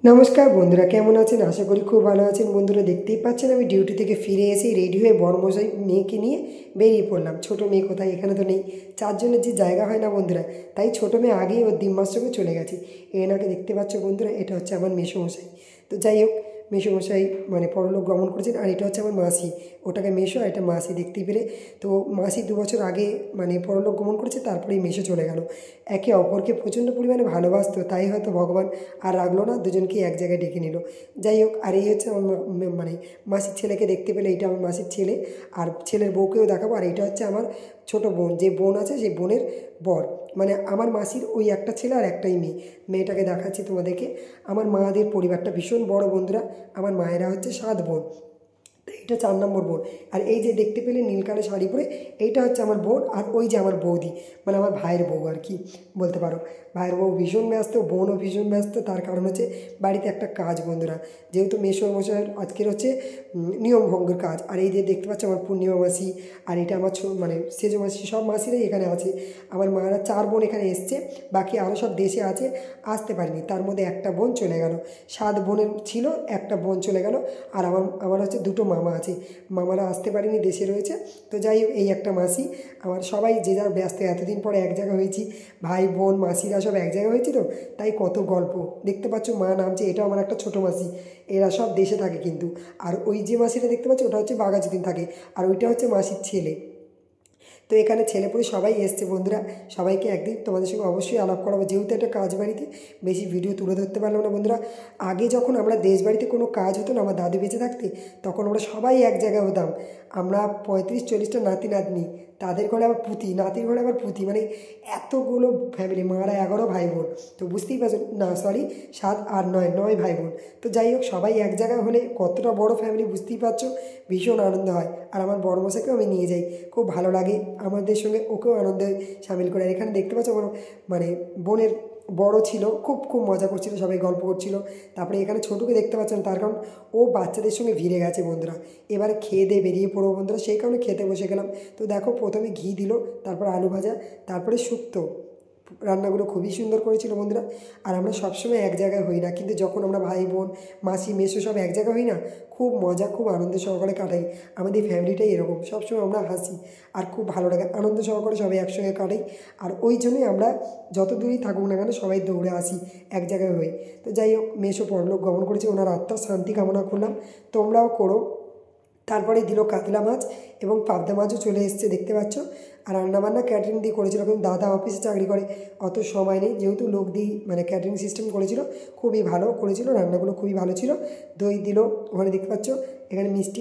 নমস্কার বন্ধুরা, কেমন আছেন? আশা করি খুব ভালো আছেন। বন্ধুরা, দেখতেই পাচ্ছেন আমি ডিউটি থেকে ফিরে এসে রেডি হয়ে বড়মশাই মেয়েকে নিয়ে বেরিয়ে পড়লাম। ছোটো মেয়ে কোথায়? এখানে তো নেই। চারজনের যে জায়গা হয় না বন্ধুরা, তাই ছোটো মেয়ে আগেই ওর দিম্মার সঙ্গে চলে গেছে। এনাকে দেখতে পাচ্ছ বন্ধুরা, এটা হচ্ছে আমার মেসোমশাই। তো যাই হোক, মেসোমশাই মানে পরলোক গমন করেছেন। আর এটা হচ্ছে আমার মাসি, ওটাকে মেসো আর এটা মাসি দেখতেই পেলে। তো মাসি 2 বছর আগে মানে পরলোক গমন করেছে, তারপরেই মেসো চলে গেল। একে অপরকে প্রচণ্ড পরিমাণে ভালোবাসতো, তাই হয়তো ভগবান আর রাখলো না, দুজনকেই এক জায়গায় ডেকে নিল। যাই হোক, আর এই হচ্ছে আমার মানে মাসির ছেলেকে দেখতে পেলে, এইটা আমার মাসির ছেলে। আর ছেলের বউকেও দেখাবো। আর এইটা হচ্ছে আমার ছোটো বোন, যে বোন আছে সেই বোনের বর। মানে আমার মাসির ওই একটা ছেলে আর একটাই মেয়ে। মেয়েটাকে দেখাচ্ছি তোমাদেরকে। আমার মাদের পরিবারটা ভীষণ বড় বন্ধুরা। আমার মায়েরা হচ্ছে 7 বোন। এইটা 4 নম্বর বোন। আর এই যে দেখতে পেলে নীল কালো শাড়ি পরে, এইটা হচ্ছে আমার বোন। আর ওই যে আমার বৌদি, মানে আমার ভাইয়ের বউ আর কি বলতে পারো। ভাইয়ের বউ ভীষণ ব্যস্ত, বোনও ভীষণ ব্যস্ত। তার কারণ হচ্ছে বাড়িতে একটা কাজ বন্ধুরা, যেহেতু মেসোমশাইয়ের আজকের হচ্ছে নিয়ম ভঙ্গের কাজ। আর এই যে দেখতে পাচ্ছ আমার পূর্ণিমা মাসি, আর এটা আমার মানে সেজো মাসি, সব মাসিরাই এখানে আছে। আমার মারা 4 বোন এখানে এসছে, বাকি আরও সব দেশে আছে, আসতে পারিনি। তার মধ্যে একটা বোন চলে গেল। 7 বোনের ছিল, একটা বোন চলে গেল। আর আমার হচ্ছে 2টো মামা আছে, মামারা আসতে পারেনি, দেশে রয়েছে। তো যাই হোক, এই একটা মাসি। আমার সবাই যে যার ব্যস্ত, এতদিন পরে এক জায়গায় হয়েছি, ভাই বোন মাসিরা সব এক জায়গায় হয়েছি। তো তাই কত গল্প দেখতে পাচ্ছ। মা নামছে, এটা আমার একটা ছোটো মাসি। এরা সব দেশে থাকে কিন্তু। আর ওই যে মাসিটা দেখতে পাচ্ছ, ওটা হচ্ছে বাঘাযতীন থাকে। আর ওইটা হচ্ছে মাসির ছেলে। তো এখানে ছেলেপুলে সবাই এসছে বন্ধুরা। সবাইকে একদিন তোমাদের সঙ্গে অবশ্যই আলাপ করাবো, যেহেতু একটা কাজ বাড়িতে বেশি ভিডিও তুলে ধরতে পারলাম না বন্ধুরা। আগে যখন আমরা দেশ বাড়িতে কোনো কাজ হতো না, আমার দাদু বেঁচে থাকতে, তখন আমরা সবাই এক জায়গায় হতাম। আমরা 35-40টা নাতি নাতনি, তাদের ঘরে আবার পুঁতি, নাতির ঘরে আবার পুঁতি, মানে এতগুলো ফ্যামিলি। মারা 11 ভাই বোন। তো বুঝতেই পারছো না, সরি 7 আর 9 ভাই বোন। তো যাই হোক, সবাই এক জায়গায় হলে কতটা বড় ফ্যামিলি বুঝতেই পারছো। ভীষণ আনন্দ হয়। আর আমার বড়মশাইকেও আমি নিয়ে যাই, খুব ভালো লাগে আমাদের সঙ্গে, ওকেও আনন্দে সামিল করে। আর এখানে দেখতে পাচ্ছ আমার মানে বোনের বড় ছিল, খুব খুব মজা করছিল, সবাই গল্প করছিল। তারপরে এখানে ছোটুকে দেখতে পাচ্ছেন, তার কারণ ও বাচ্চাদের সঙ্গে ভিড়ে গেছে বন্ধুরা। এবারে খেয়ে দিয়ে বেরিয়ে পড়বো বন্ধুরা, সেই কারণে খেতে বসে গেলাম। তো দেখো, প্রথমে ঘি দিল, তারপর আলু ভাজা, তারপরে শুক্তো। রান্নাগুলো খুবই সুন্দর করেছিল বন্ধুরা। আর আমরা সবসময় এক জায়গায় হই না, কিন্তু যখন আমরা ভাই বোন মাসি মেসো সব এক জায়গায় হই না, খুব মজা, খুব আনন্দ সহকারে কাটাই। আমাদের ফ্যামিলিটাই এরকম, সবসময় আমরা হাসি আর খুব ভালো লাগে, আনন্দ সহকারে সবাই একসঙ্গে কাটাই। আর ওই জন্যই আমরা যত দূরেই থাকুক না কেন, সবাই দৌড়ে আসি, এক জায়গায় হই। তো যাই হোক, মেসো পরলোক গমন করেছে, ওনার আত্মার শান্তি কামনা করলাম, তোমরাও করো। তারপরে দিল কাতলা মাছ এবং পাবদা মাছও চলে এসছে দেখতে পাচ্ছ। আর রান্নাবান্না ক্যাটারিং দিয়ে করেছিল, কিন্তু দাদা অফিসে চাকরি করে, অত সময় নেই, যেহেতু লোক দিয়ে মানে ক্যাটারিং সিস্টেম করেছিল, খুবই ভালো করেছিল, রান্নাগুলো খুবই ভালো ছিল। দই দিল, ওখানে দেখতে পাচ্ছ। এখানে মিষ্টি